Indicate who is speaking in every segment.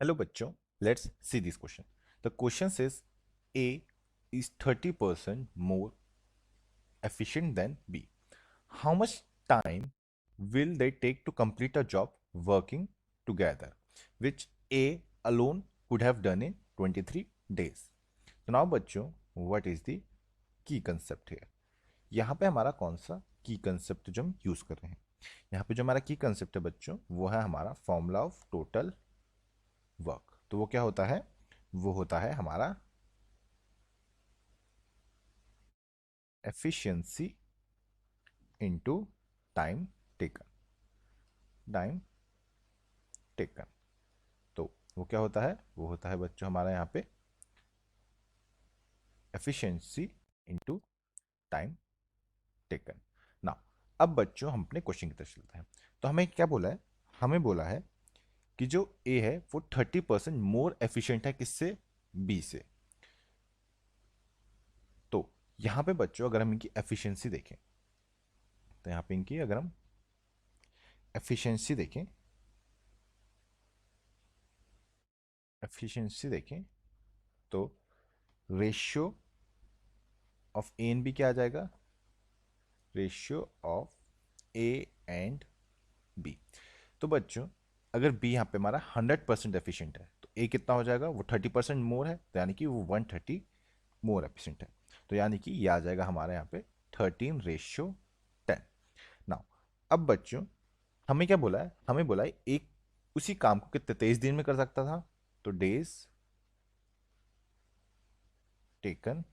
Speaker 1: Hello bachcho, let's see this question. The question says A is 30% more efficient than B. How much time will they take to complete a job working together, which A alone could have done in 23 days? So now बच्चों, what is the key concept here? यहाँ पे हमारा कौन सा की concept जो हम use कर रहे हैं? यहाँ पे जो हमारा की कंसेप्ट है बच्चों, वो है हमारा फॉर्मूला ऑफ टोटल वर्क। तो वो क्या होता है? वो होता है हमारा efficiency into time taken. Time taken, तो वो क्या होता है? वो होता है बच्चों हमारा यहाँ पे एफिशिएंसी इनटू टाइम टेकन। ना, अब बच्चों हम अपने क्वेश्चन की तरफ चलते हैं। तो हमें क्या बोला है? हमें बोला है कि जो ए है वो 30% मोर एफिशिएंट है किससे? बी से। तो यहाँ पे बच्चों अगर हम इनकी एफिशिएंसी देखें, तो यहाँ पे इनकी अगर हम एफिशिएंसी देखें, तो ratio of A and B क्या आ जाएगा? Ratio of A and B. तो बच्चों अगर बी यहाँ पे हमारा 100% एफिशिएंट है, तो ए कितना हो जाएगा? वो 30% मोर है, तो यानी कि वो 130 मोर एफिशिएंट है। तो यानी कि ये आ जाएगा हमारे यहाँ पे 13:10। नाउ अब बच्चों हमें क्या बोला है? हमें बोला है एक उसी काम को कितने 23 दिन में कर सकता था। तो डेज टेकन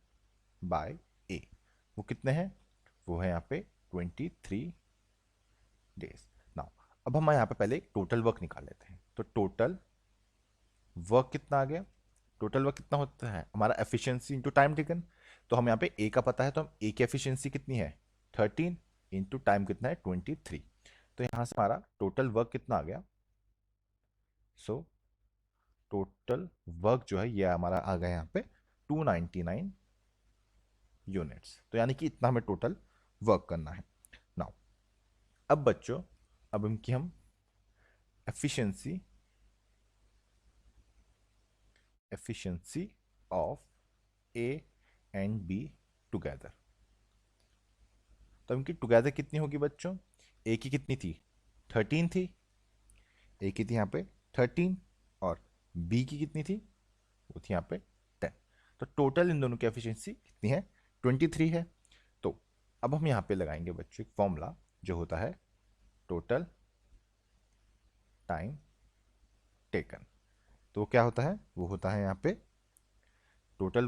Speaker 1: बाय ए वो कितने हैं? वो है यहाँ पे 23 डेज। नाउ अब हम यहाँ पे पहले टोटल वर्क निकाल लेते हैं। तो टोटल वर्क कितना आ गया? टोटल वर्क कितना होता है हमारा? Efficiency into time taken. तो हम यहाँ पे ए का पता है, तो हम ए की एफिशिएंसी कितनी है? 13 इंटू टाइम कितना है? 23। तो यहाँ से हमारा टोटल वर्क कितना आ गया? सो टोटल वर्क जो है ये हमारा आ गया यहाँ पे 299 यूनिट्स। तो यानी कि इतना हमें टोटल वर्क करना है। नाउ अब बच्चों, अब इनकी हम efficiency efficiency of A and be together, तो इनकी टुगेदर कितनी होगी बच्चों? ए की कितनी थी? 13 थी। ए की थी यहाँ पे 13, और बी की कितनी थी? वो थी यहाँ पे 10। तो टोटल इन दोनों की एफिशिएंसी कितनी है? 23 है। तो अब हम यहाँ पे लगाएंगे बच्चों एक फॉर्मूला जो होता है टोटल टाइम टेकन। तो वो क्या होता है? वो होता है यहाँ पे total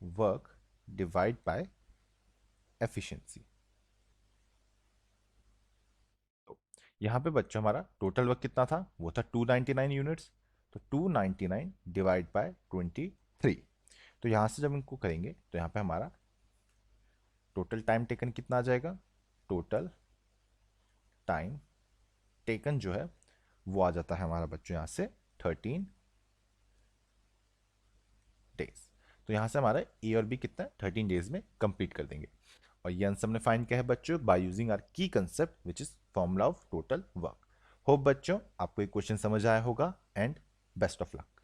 Speaker 1: work divide by efficiency. तो यहाँ पे बच्चों हमारा टोटल वर्क कितना था? वो था 299 यूनिट्स। तो 299 डिवाइड बाय 23। तो यहाँ से जब इनको करेंगे तो यहाँ पे हमारा टोटल टाइम टेकन कितना आ जाएगा? टोटल टाइम टेकन जो है वो आ जाता है हमारा बच्चों यहाँ से 13 डेज। तो यहाँ से हमारा ए और बी कितना 13 डेज में कंप्लीट कर देंगे। और ये आंसर हमने फाइंड किया है बच्चों बाय यूजिंग आर की concept which is formula of total work. Hope बच्चों आपको ये क्वेश्चन समझ आया होगा, एंड बेस्ट ऑफ लक।